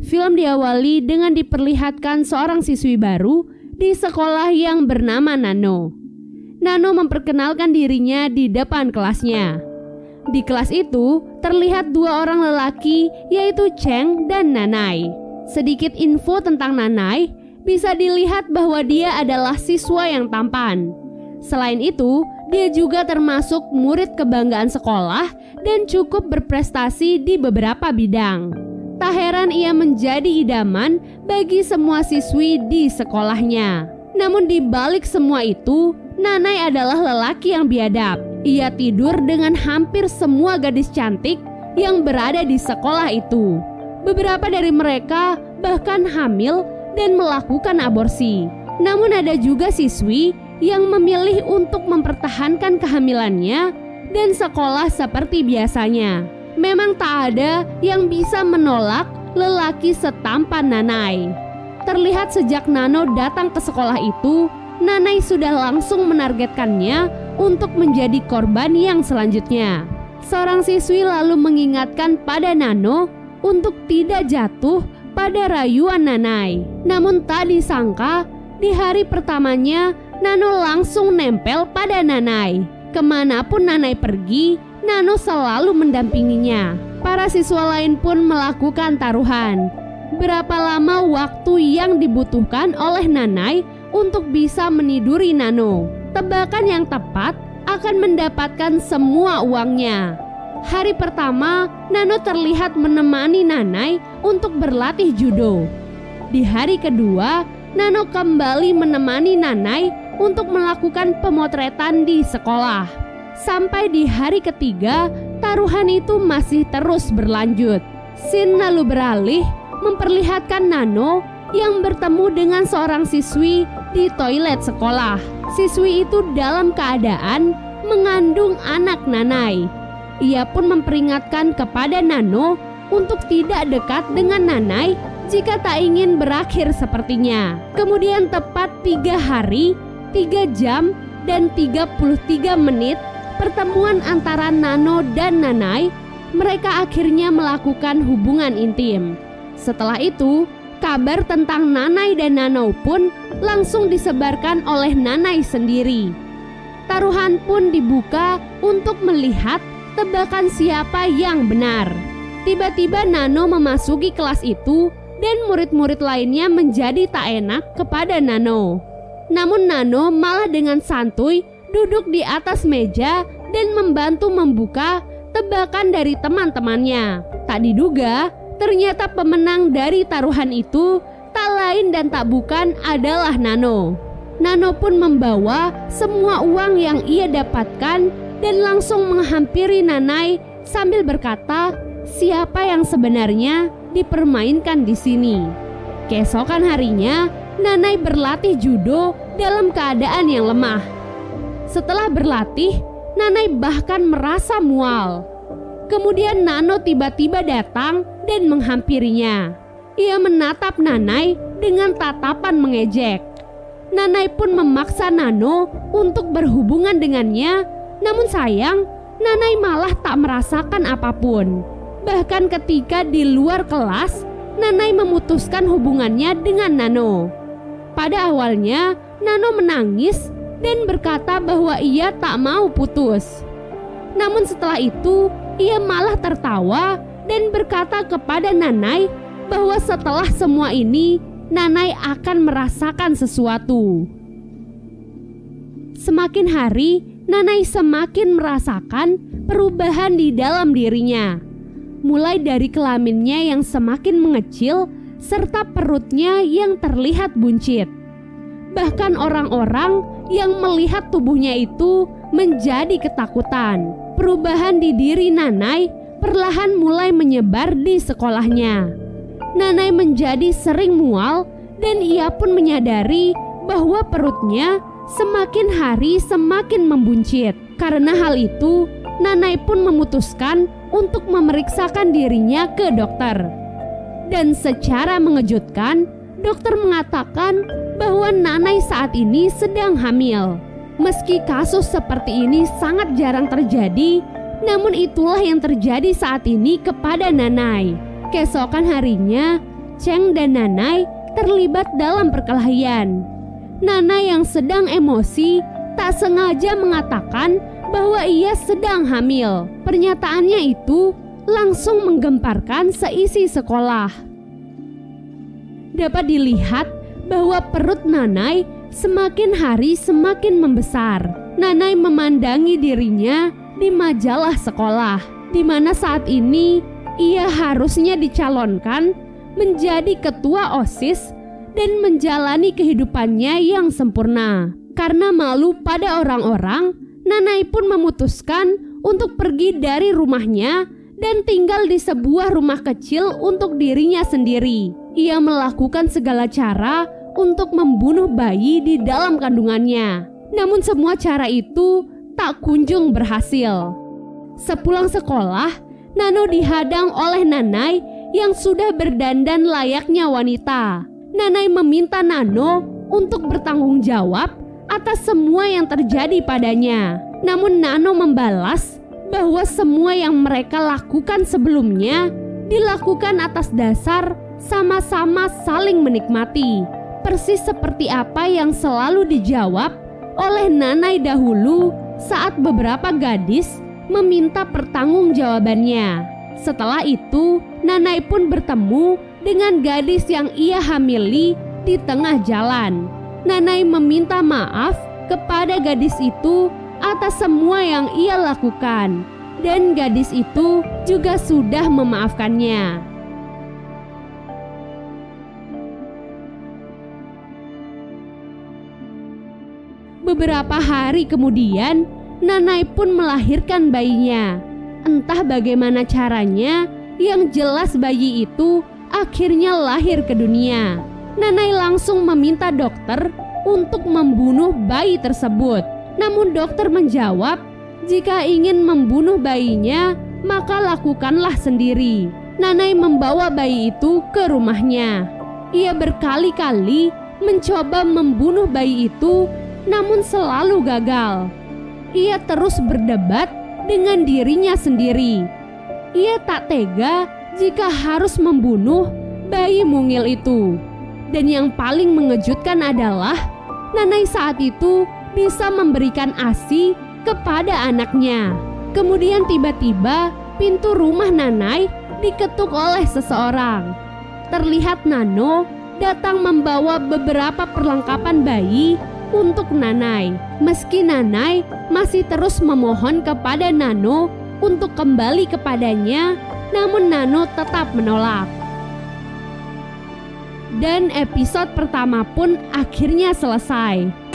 Film diawali dengan diperlihatkan seorang siswi baru di sekolah yang bernama Nano. Nano memperkenalkan dirinya di depan kelasnya. Di kelas itu terlihat dua orang lelaki, yaitu Cheng dan Nanai. Sedikit info tentang Nanai, bisa dilihat bahwa dia adalah siswa yang tampan. Selain itu, dia juga termasuk murid kebanggaan sekolah dan cukup berprestasi di beberapa bidang. Tak heran ia menjadi idaman bagi semua siswi di sekolahnya. Namun di balik semua itu, Nanai adalah lelaki yang biadab. Ia tidur dengan hampir semua gadis cantik yang berada di sekolah itu. Beberapa dari mereka bahkan hamil dan melakukan aborsi. Namun ada juga siswi yang memilih untuk mempertahankan kehamilannya dan sekolah seperti biasanya. Memang tak ada yang bisa menolak lelaki setampan Nanai. Terlihat sejak Nano datang ke sekolah itu, Nanai sudah langsung menargetkannya untuk menjadi korban yang selanjutnya. Seorang siswi lalu mengingatkan pada Nano untuk tidak jatuh pada rayuan Nanai. Namun tak disangka, di hari pertamanya Nano langsung nempel pada Nanai. Kemanapun Nanai pergi, Nano selalu mendampinginya. Para siswa lain pun melakukan taruhan. Berapa lama waktu yang dibutuhkan oleh Nanai untuk bisa meniduri Nano? Tebakan yang tepat akan mendapatkan semua uangnya. Hari pertama, Nano terlihat menemani Nanai untuk berlatih judo. Di hari kedua, Nano kembali menemani Nanai untuk melakukan pemotretan di sekolah. Sampai di hari ketiga, taruhan itu masih terus berlanjut. Scene lalu beralih memperlihatkan Nano yang bertemu dengan seorang siswi di toilet sekolah. Siswi itu dalam keadaan mengandung anak Nanai. Ia pun memperingatkan kepada Nano untuk tidak dekat dengan Nanai jika tak ingin berakhir sepertinya. Kemudian tepat 3 hari, 3 jam, dan 33 menit pertemuan antara Nano dan Nanai, mereka akhirnya melakukan hubungan intim. Setelah itu, kabar tentang Nanai dan Nano pun langsung disebarkan oleh Nanai sendiri. Taruhan pun dibuka untuk melihat tebakan siapa yang benar. Tiba-tiba Nano memasuki kelas itu dan murid-murid lainnya menjadi tak enak kepada Nano. Namun Nano malah dengan santuy duduk di atas meja dan membantu membuka tebakan dari teman-temannya. Tak diduga, ternyata pemenang dari taruhan itu tak lain dan tak bukan adalah Nano. Nano pun membawa semua uang yang ia dapatkan dan langsung menghampiri Nanai sambil berkata, siapa yang sebenarnya dipermainkan di sini. Keesokan harinya, Nanai berlatih judo dalam keadaan yang lemah. Setelah berlatih, Nanai bahkan merasa mual. Kemudian Nano tiba-tiba datang dan menghampirinya. Ia menatap Nanai dengan tatapan mengejek. Nanai pun memaksa Nano untuk berhubungan dengannya, namun sayang, Nanai malah tak merasakan apapun. Bahkan ketika di luar kelas, Nanai memutuskan hubungannya dengan Nano. Pada awalnya, Nano menangis dan berkata bahwa ia tak mau putus. Namun setelah itu, ia malah tertawa dan berkata kepada Nanai bahwa setelah semua ini, Nanai akan merasakan sesuatu. Semakin hari, Nanai semakin merasakan perubahan di dalam dirinya. Mulai dari kelaminnya yang semakin mengecil, serta perutnya yang terlihat buncit. Bahkan orang-orang yang melihat tubuhnya itu menjadi ketakutan. Perubahan di diri Nanai perlahan mulai menyebar di sekolahnya. Nanai menjadi sering mual dan ia pun menyadari bahwa perutnya semakin hari semakin membuncit. Karena hal itu, Nanai pun memutuskan untuk memeriksakan dirinya ke dokter. Dan secara mengejutkan, dokter mengatakan bahwa Nanai saat ini sedang hamil. Meski kasus seperti ini sangat jarang terjadi, namun itulah yang terjadi saat ini kepada Nanai. Keesokan harinya, Cheng dan Nanai terlibat dalam perkelahian. Nanai yang sedang emosi tak sengaja mengatakan bahwa ia sedang hamil. Pernyataannya itu langsung menggemparkan seisi sekolah. Dapat dilihat bahwa perut Nanai semakin hari semakin membesar. Nanai memandangi dirinya di majalah sekolah, di mana saat ini ia harusnya dicalonkan menjadi ketua OSIS dan menjalani kehidupannya yang sempurna. Karena malu pada orang-orang, Nanai pun memutuskan untuk pergi dari rumahnya dan tinggal di sebuah rumah kecil untuk dirinya sendiri. Ia melakukan segala cara untuk membunuh bayi di dalam kandungannya. Namun semua cara itu tak kunjung berhasil. Sepulang sekolah, Nano dihadang oleh Nanai yang sudah berdandan layaknya wanita. Nanai meminta Nano untuk bertanggung jawab atas semua yang terjadi padanya. Namun Nano membalas bahwa semua yang mereka lakukan sebelumnya dilakukan atas dasar sama-sama saling menikmati. Persis seperti apa yang selalu dijawab oleh Nanai dahulu saat beberapa gadis meminta pertanggungjawabannya. Setelah itu, Nanai pun bertemu dengan gadis yang ia hamili di tengah jalan. Nanai meminta maaf kepada gadis itu atas semua yang ia lakukan, dan gadis itu juga sudah memaafkannya. Beberapa hari kemudian, Nanai pun melahirkan bayinya. Entah bagaimana caranya, yang jelas bayi itu akhirnya lahir ke dunia. Nanai langsung meminta dokter untuk membunuh bayi tersebut. Namun dokter menjawab, jika ingin membunuh bayinya, maka lakukanlah sendiri. Nanai membawa bayi itu ke rumahnya. Ia berkali-kali mencoba membunuh bayi itu, namun selalu gagal. Ia terus berdebat dengan dirinya sendiri. Ia tak tega jika harus membunuh bayi mungil itu. Dan yang paling mengejutkan adalah Nanai saat itu bisa memberikan ASI kepada anaknya. Kemudian tiba-tiba pintu rumah Nanai diketuk oleh seseorang. Terlihat Nano datang membawa beberapa perlengkapan bayi untuk Nanai. Meski Nanai masih terus memohon kepada Nano untuk kembali kepadanya, namun Nano tetap menolak. Dan episode pertama pun akhirnya selesai.